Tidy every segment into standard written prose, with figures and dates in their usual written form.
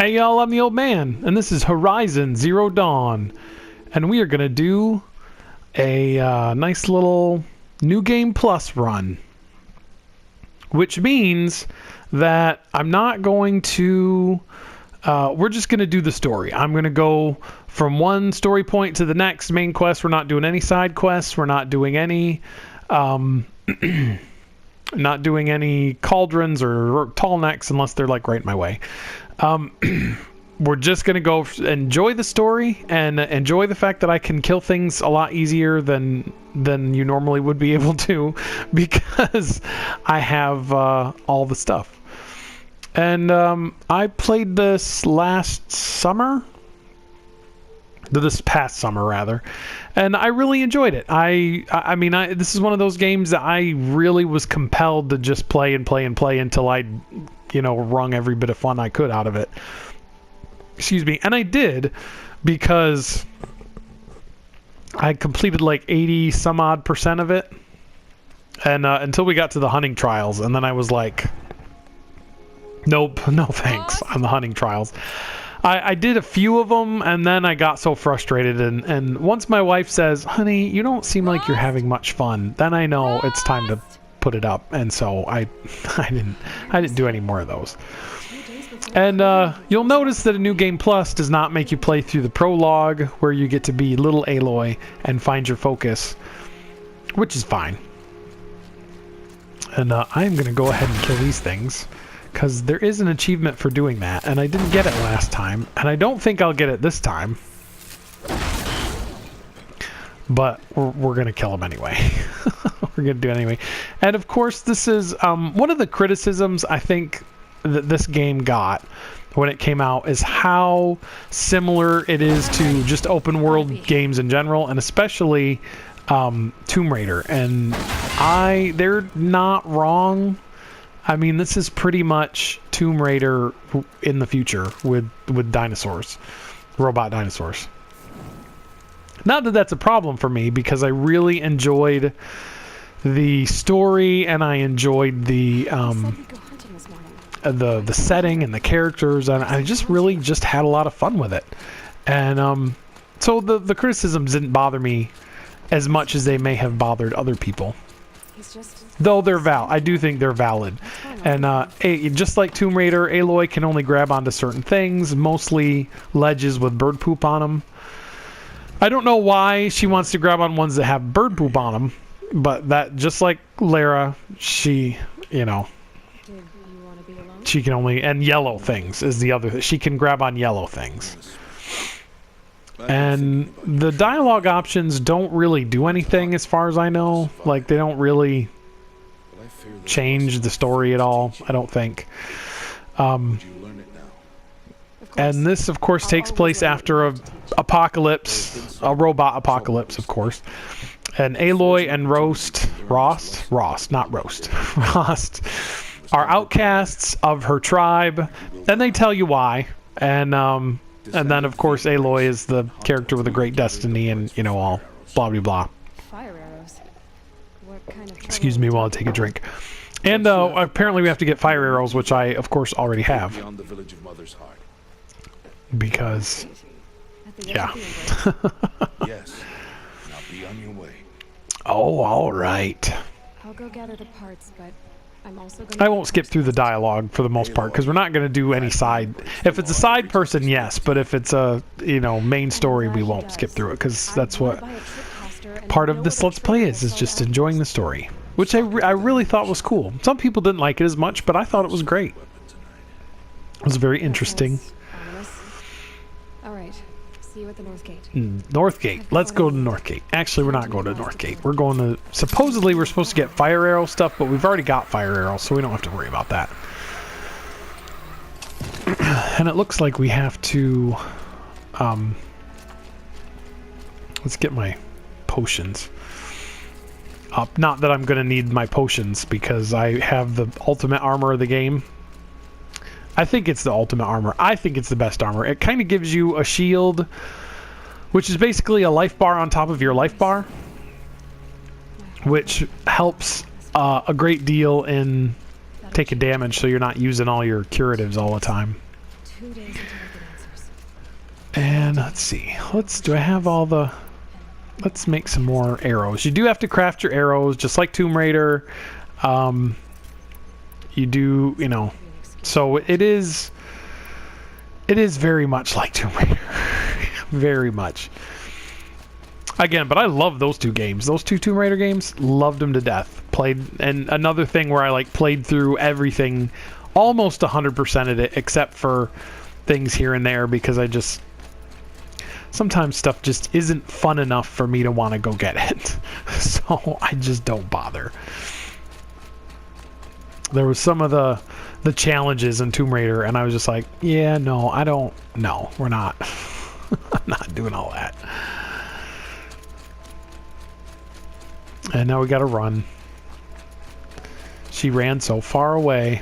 Hey y'all, I'm the old man, and this is Horizon Zero Dawn, and we are gonna do a nice little New Game Plus run, which means that I'm not going to, we're just gonna do the story. I'm gonna go from one story point to the next main quest. We're not doing any side quests. We're not doing any, not doing any cauldrons or tall necks unless they're like right in my way. We're just gonna go enjoy the story and enjoy the fact that I can kill things a lot easier than you normally would be able to, because I have all the stuff. And I played this last summer, this past summer rather, and I really enjoyed it. I mean, this is one of those games that I really was compelled to just play and play and play until I, wrung every bit of fun I could out of it. Excuse me. And I did, because I completed like 80 some odd % of it, and until we got to the hunting trials, and then I was like, nope, no thanks on the hunting trials. I did a few of them, and then I got so frustrated, and once my wife says, honey, you don't seem like you're having much fun, then I know it's time to put it up. And so I didn't do any more of those. And you'll notice that a New Game Plus does not make you play through the prologue, where you get to be little Aloy and find your focus, which is fine. And I'm going to go ahead and kill these things, because there is an achievement for doing that, and I didn't get it last time, and I don't think I'll get it this time. But we're going to kill them anyway. We're going to do it anyway. And of course, this is one of the criticisms I think that this game got when it came out, is how similar it is to just open world games in general, and especially Tomb Raider. And they're not wrong. I mean, this is pretty much Tomb Raider in the future with dinosaurs, robot dinosaurs. Not that that's a problem for me, because I really enjoyed the story, and I enjoyed the setting and the characters, and I just had a lot of fun with it. And so the criticisms didn't bother me as much as they may have bothered other people. Though I do think they're valid. And just like Tomb Raider, Aloy can only grab onto certain things, mostly ledges with bird poop on them. I don't know why she wants to grab on ones that have bird poop on them, but that, just like Lara, she can only, and yellow things is the other, she can grab on yellow things. And the dialogue options don't really do anything as far as I know. Like, they don't really change the story at all, I don't think. And this, of course, takes place after a robot apocalypse, of course. And Aloy and Rost are outcasts of her tribe, and they tell you why. And then, of course, Aloy is the character with a great destiny, and all blah blah blah. Fire arrows. What kind of Excuse me while I take a drink. And apparently we have to get fire arrows, which I, of course, already have. Because, yeah. Yes. Now be on your way. Oh, all right. I'll go gather the parts, but I'm also going to... I won't skip through the dialogue for the most part, because we're not going to do any side... If it's a side person, yes, but if it's a, main story, we won't skip through it, because that's what part of this Let's Play is just enjoying the story, which I really thought was cool. Some people didn't like it as much, but I thought it was great. It was very interesting. All right. See you at the North Gate. North Gate. Let's go to North Gate. Actually, we're not going to North Gate. We're going to... Supposedly, we're supposed to get fire arrow stuff, but we've already got fire arrows, so we don't have to worry about that. And it looks like we have to... let's get my potions up. Not that I'm going to need my potions, because I have the ultimate armor of the game. I think it's the ultimate armor. I think it's the best armor. It kind of gives you a shield, which is basically a life bar on top of your life bar, which helps a great deal in taking damage, so you're not using all your curatives all the time. 2 days until And let's see. Do I have all the... Let's make some more arrows. You do have to craft your arrows, just like Tomb Raider. You do, you know... So it is very much like Tomb Raider. Very much. Again, but I love those two games. Those two Tomb Raider games, loved them to death. Played, and another thing where I like played through everything, almost 100%ed it, except for things here and there, because I just... Sometimes stuff just isn't fun enough for me to want to go get it. So I just don't bother. There was some of the challenges in Tomb Raider, and I was just like, yeah, no, I don't... No, we're not. I'm not doing all that. And now we gotta run. She ran so far away.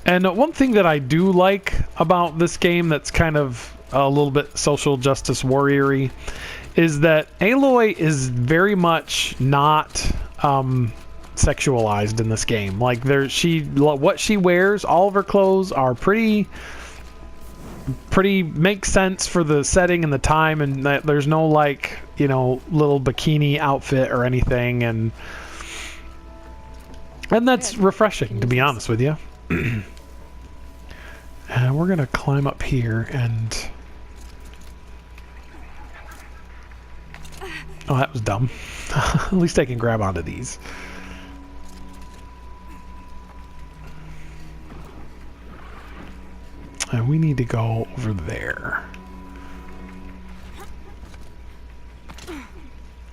And one thing that I do like about this game that's kind of a little bit social justice warrior-y is that Aloy is very much not sexualized in this game. Like what she wears, all of her clothes are pretty makes sense for the setting and the time, and that there's no like, you know, little bikini outfit or anything, and that's refreshing, to be honest with you. And we're gonna climb up here and... Oh, that was dumb. At least I can grab onto these. And we need to go over there.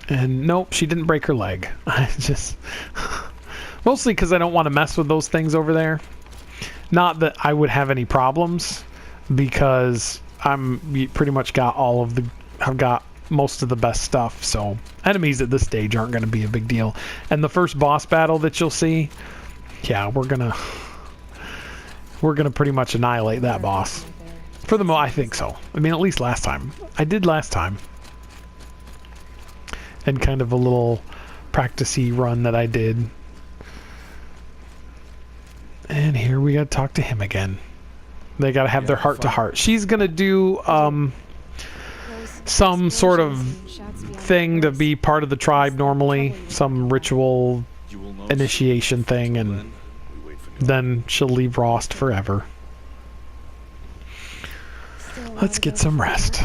And nope, she didn't break her leg. I just... Mostly because I don't want to mess with those things over there. Not that I would have any problems, because I'm pretty much got all of the... I've got most of the best stuff, so enemies at this stage aren't going to be a big deal. And the first boss battle that you'll see, yeah, we're gonna pretty much annihilate that boss. For the I think so. I mean, at least last time. I did last time. And kind of a little practice-y run that I did. And here we gotta talk to him again. They gotta have their heart-to-heart. She's gonna do some sort of thing to be part of the tribe normally. Some ritual initiation thing, and then she'll leave Rost forever. Let's get some rest.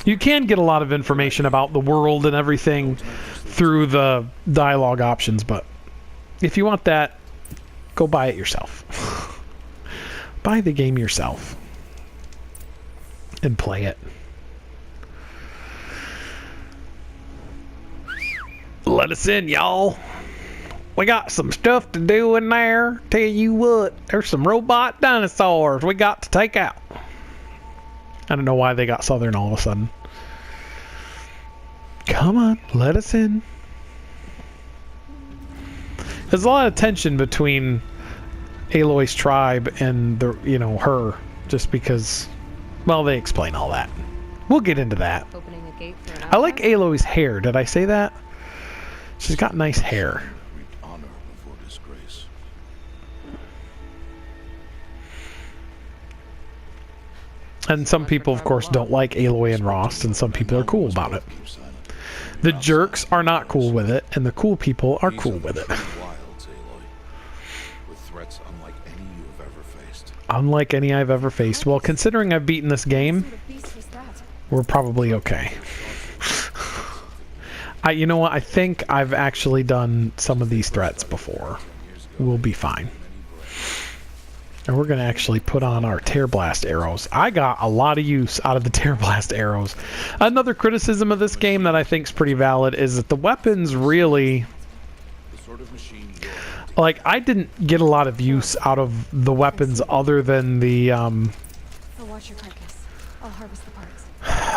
You can get a lot of information about the world and everything through the dialogue options, but if you want that, go buy it yourself. Buy the game yourself and play it. Let us in, y'all. We got some stuff to do in there. Tell you what, there's some robot dinosaurs we got to take out. I don't know why they got southern all of a sudden. Come on, let us in. There's a lot of tension between Aloy's tribe and the, you know, her, just because, well, they explain all that. We'll get into that. Opening a gate for an I like Aloy's hair. Did I say that? She's got nice hair. Honor before disgrace. And some people, of course, don't like Aloy and Rost, and some people are cool about it. The jerks are not cool with it, and the cool people are cool with it. Wilds, Aloy. With threats unlike any you have ever faced. Unlike any I've ever faced. Well, considering I've beaten this game, What beast was that? we're probably okay. You know what? I think I've actually done some of these threats before. We'll be fine. And we're going to actually put on our Tear Blast arrows. I got a lot of use out of the Tear Blast arrows. Another criticism of this game that I think is pretty valid is that the weapons really... The sort of machine you are. Like, I didn't get a lot of use out of the weapons other than the... I'll watch your carcass. I'll harvest the parts.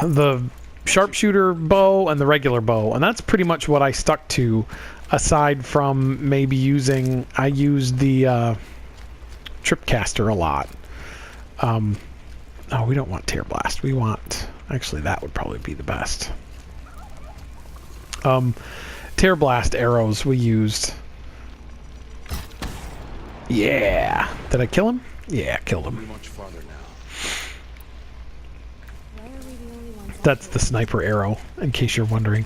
the sharpshooter bow and the regular bow, and that's pretty much what I stuck to, aside from maybe using... I used the Tripcaster a lot. Oh, we don't want Tear Blast. We want... Actually, that would probably be the best. Tear Blast arrows we used. Yeah! Did I kill him? Yeah, killed Be him. much farther now. Why are we the only ones out That's here? the sniper arrow, in case you're wondering.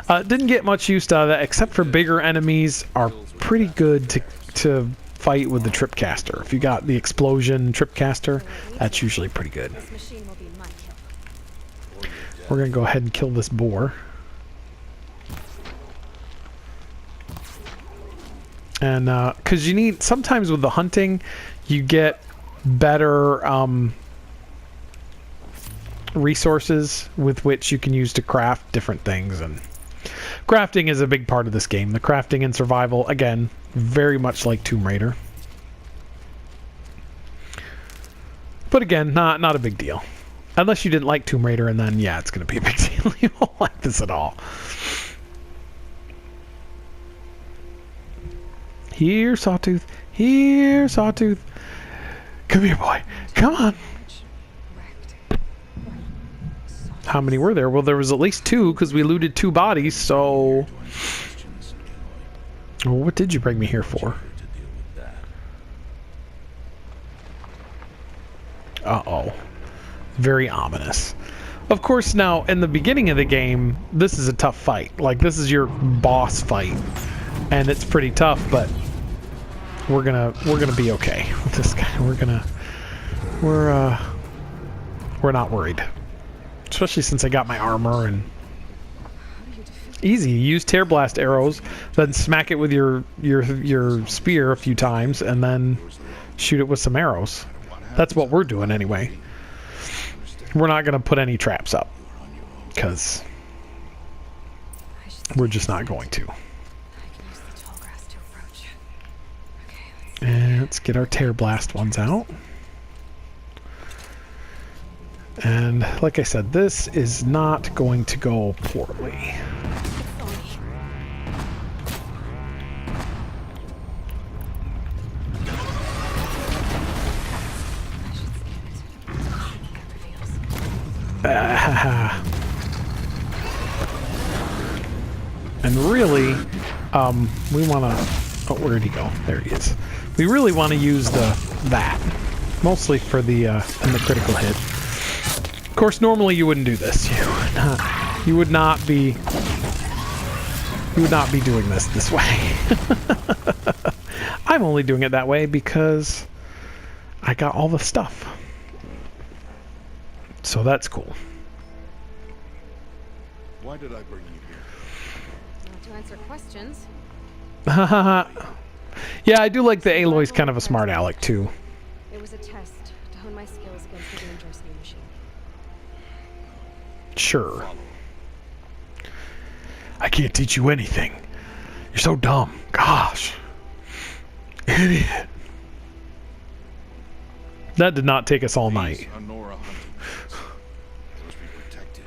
Didn't get much use out of that, except for bigger enemies are pretty good to fight with the tripcaster. If you got the explosion tripcaster, that's usually pretty good. This machine will be my kill. Or you're dead. We're gonna go ahead and kill this boar. And because you need, sometimes with the hunting, you get better resources with which you can use to craft different things, and crafting is a big part of this game. The crafting and survival, again, very much like Tomb Raider. But again, not a big deal. Unless you didn't like Tomb Raider, and then yeah, it's gonna be a big deal. You won't like this at all. Here, Sawtooth. Here, Sawtooth. Come here, boy. Come on. Wrecked. How many were there? Well, there was at least 2 because we looted 2 bodies, so... Questions, Aloy. Well, what did you bring me here for? Here to deal with that. Uh-oh. Very ominous. Of course, now, in the beginning of the game, this is a tough fight. Like, this is your boss fight. And it's pretty tough, but we're gonna be okay with this guy. We're not worried. Especially since I got my armor and easy. You use tear blast arrows, then smack it with your spear a few times, and then shoot it with some arrows. That's what we're doing anyway. We're not gonna put any traps up because I should we're just not going to. I can use the tall grass to approach. Okay, And let's get our tear blast ones out. And like I said, this is not going to go poorly. And really, we want to... Oh, where did he go? There he is. We really want to use that, mostly for the and the critical hit. Of course, normally you wouldn't do this. You would not be doing this way. I'm only doing it that way because I got all the stuff. So that's cool. Why did I bring you here? not to answer questions. Yeah, I do like the Aloy's kind of a smart aleck too. It was a test to hone my skills against the dangerous new machine. Sure. I can't teach you anything. You're so dumb. Gosh. Idiot. That did not take us all night. These are Nora hunting fields. They must be protected.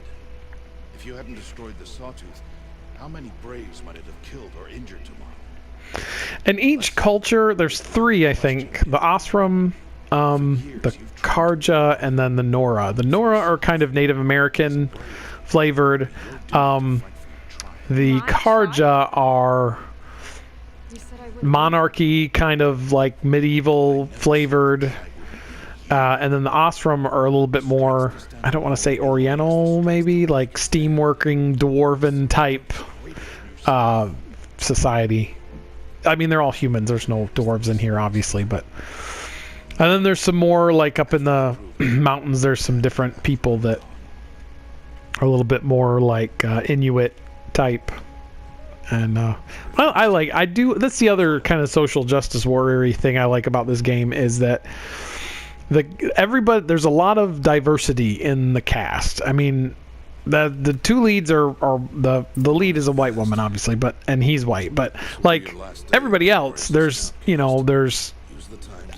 If you hadn't destroyed the Sawtooth, how many Braves might it have killed or injured tomorrow? In each culture, there's 3, I think. The Osram, the Karja, and then the Nora. The Nora are kind of Native American flavored. The Karja are You said I wouldn't. monarchy, kind of like medieval flavored. And then the Osram are a little bit more, I don't want to say oriental, maybe, like steamworking, dwarven type society. I mean, they're all humans. There's no dwarves in here, obviously, but... And then there's some more, like, up in the mountains, there's some different people that are a little bit more, like, Inuit type. And, well, that's the other kind of social justice warrior-y thing I like about this game, is that there's a lot of diversity in the cast. I mean... The 2 leads are the lead is a white woman, obviously, and he's white, but like everybody else, there's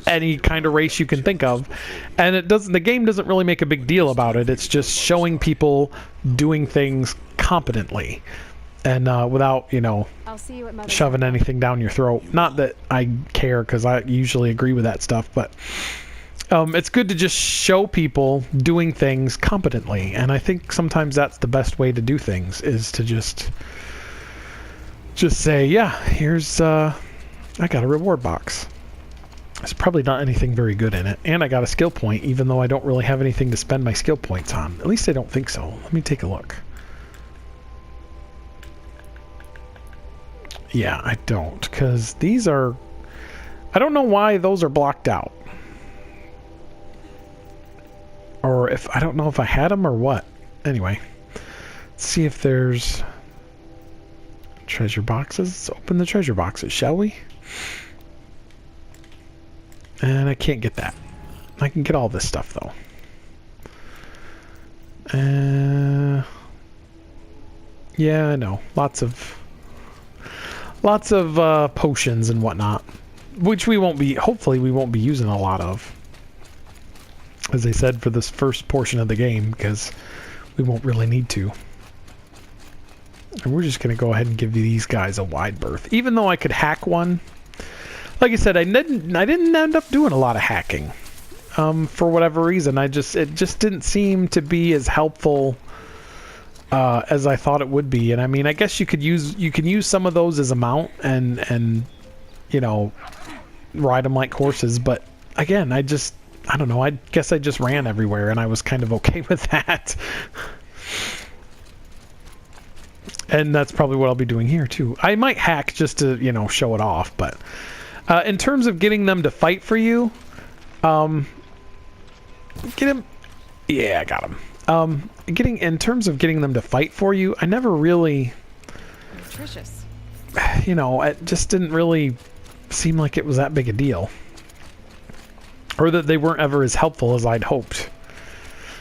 any kind of race you can think of, and the game doesn't really make a big deal about it. It's just showing people doing things competently and without I'll see you at Mother's shoving anything down your throat. Not that I care, because I usually agree with that stuff, but it's good to just show people doing things competently, and I think sometimes that's the best way to do things, is to just say, yeah, here's I got a reward box. There's probably not anything very good in it. And I got a skill point, even though I don't really have anything to spend my skill points on. At least I don't think so. Let me take a look. Yeah, I don't, because these are... I don't know why those are blocked out. Or if... I don't know if I had them or what. Anyway. Let's see if there's... treasure boxes. Let's open the treasure boxes, shall we? And I can't get that. I can get all this stuff, though. Yeah, I know. Lots of potions and whatnot. Which we won't be... hopefully we won't be using a lot of. As I said, for this first portion of the game, because we won't really need to. And we're just going to go ahead and give these guys a wide berth. Even though I could hack one... Like I said, I didn't end up doing a lot of hacking. For whatever reason, it just didn't seem to be as helpful as I thought it would be. And I mean, I guess you can use some of those as a mount and you know, ride them like horses. But again, I don't know. I guess I just ran everywhere, and I was kind of okay with that. And that's probably what I'll be doing here too. I might hack just to, you know, show it off, but. In terms of getting them to fight for you, get him. Yeah, I got him. In terms of getting them to fight for you, I never really, Nutritious. you know, it just didn't really seem like it was that big a deal, or that they weren't ever as helpful as I'd hoped,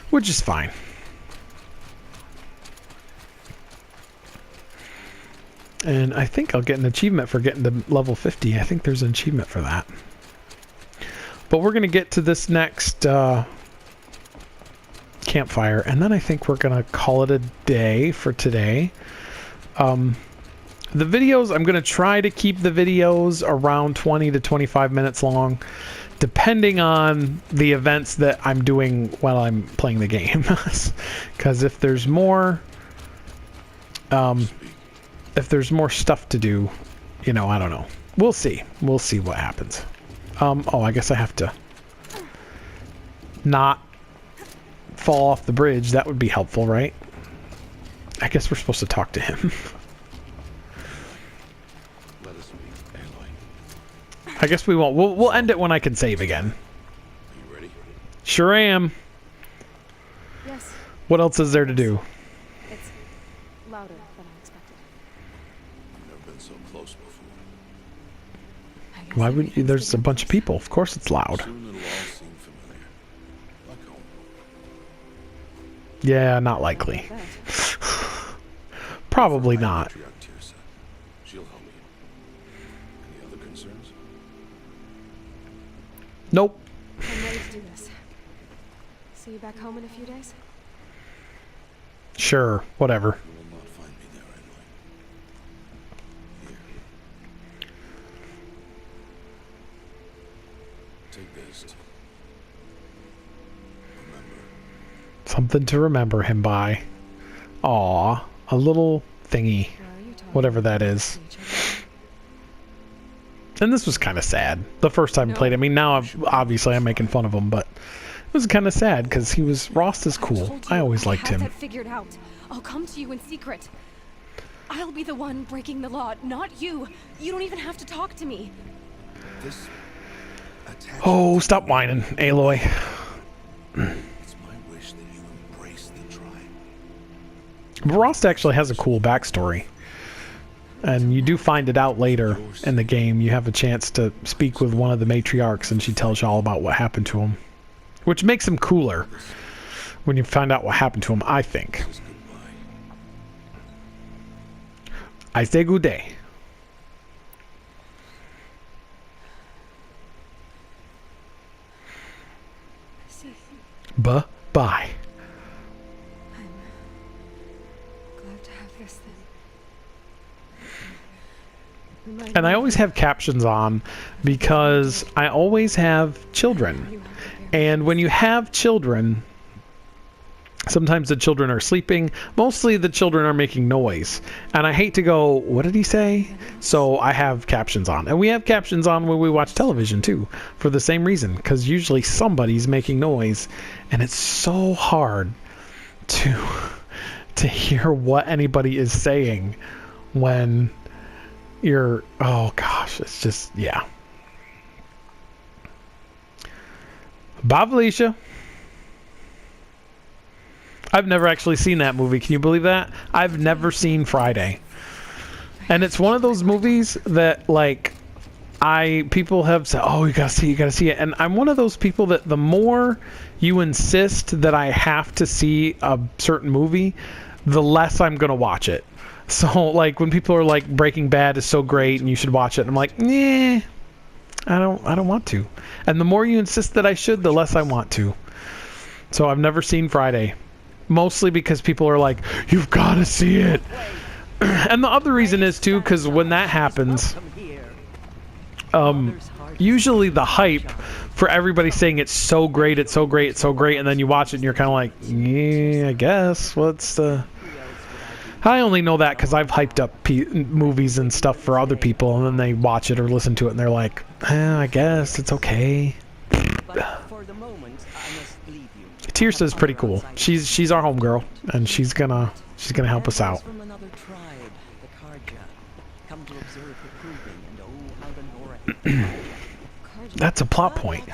which is fine. And I think I'll get an achievement for getting to level 50. I think there's an achievement for that. But we're going to get to this next campfire. And then I think we're going to call it a day for today. The videos, I'm going to try to keep the videos around 20 to 25 minutes long. Depending on the events that I'm doing while I'm playing the game. Because if there's more... if there's more stuff to do, you know, I don't know. We'll see. We'll see what happens. Oh, I guess I have to not fall off the bridge. That would be helpful, right? I guess we're supposed to talk to him. Let us meet, Aloy. I guess we won't. We'll end it when I can save again. Are you ready? Sure am. Yes. What else is there to do? It's louder than I expected. I've never been so close before. I guess Why would you? everything's There's a getting bunch of closer. people. Of course it's loud. Soon it'll all seem familiar. Like home. Yeah, not likely. That. Probably not. Matriarch Tirsa. She'll help you. Any other concerns? Nope. I'm ready to do this. See you back home in a few days? Sure. Whatever. You will not find me there, Aloy. Here. Take this. Remember. Something to remember him by. Aw, a little thingy. Why are you talking Whatever that is. to each other? And this was kind of sad. The first time I played. I mean, now I'm making fun of him, but it was kind of sad because Rost is cool. told I you always liked have him. that figured out. I'll come to you in secret. I'll be the one breaking the law, not you. You don't even have to talk to me. This attachment. Oh, stop whining, Aloy. It's my wish that you embrace the tribe. But Rost actually has a cool backstory. And you do find it out later in the game. You have a chance to speak with one of the matriarchs, and she tells you all about what happened to him. Which makes him cooler when you find out what happened to him, I think. This is goodbye. I say good day. See, Bye-bye. I'm glad to have this then. And I always have captions on because I always have children. And when you have children, Sometimes the children are sleeping. Mostly the children are making noise. And I hate to go, what did he say? So I have captions on. And we have captions on when we watch television too, for the same reason. Because usually somebody's making noise. And it's so hard to hear what anybody is saying when you're, oh gosh, it's just, yeah. Bye, Felicia. I've never actually seen that movie. Can you believe that? I've never seen Friday. And it's one of those movies that, like, people have said, oh, you gotta see it. And I'm one of those people that the more you insist that I have to see a certain movie, the less I'm gonna watch it. So, like, when people are like, Breaking Bad is so great and you should watch it, I'm like, nah, I don't want to. And the more you insist that I should, the less I want to. So I've never seen Friday. Mostly because people are like, you've got to see it. And the other reason is, too, because when that happens, usually the hype for everybody saying it's so great, it's so great, it's so great, and then you watch it and you're kind of like, yeah, I guess. What's the... I only know that because I've hyped up movies and stuff for other people, and then they watch it or listen to it, and they're like, I guess, it's okay. Tirsa is pretty cool. She's our homegirl, and she's gonna help us out. That's a plot point.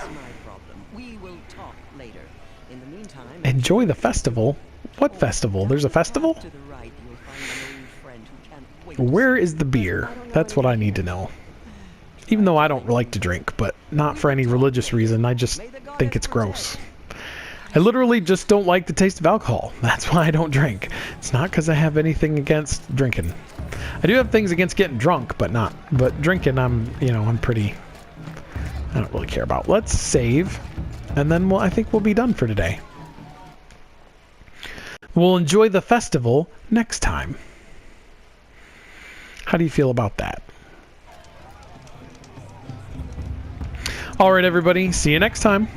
Enjoy the festival? What festival? There's a festival? Where is the beer? That's what I need to know. Even though I don't like to drink, but not for any religious reason. I just think it's gross. I literally just don't like the taste of alcohol. That's why I don't drink. It's not because I have anything against drinking. I do have things against getting drunk, but drinking, I'm pretty, I don't really care about. Let's save, and then I think we'll be done for today. We'll enjoy the festival next time. How do you feel about that? All right, everybody. See you next time.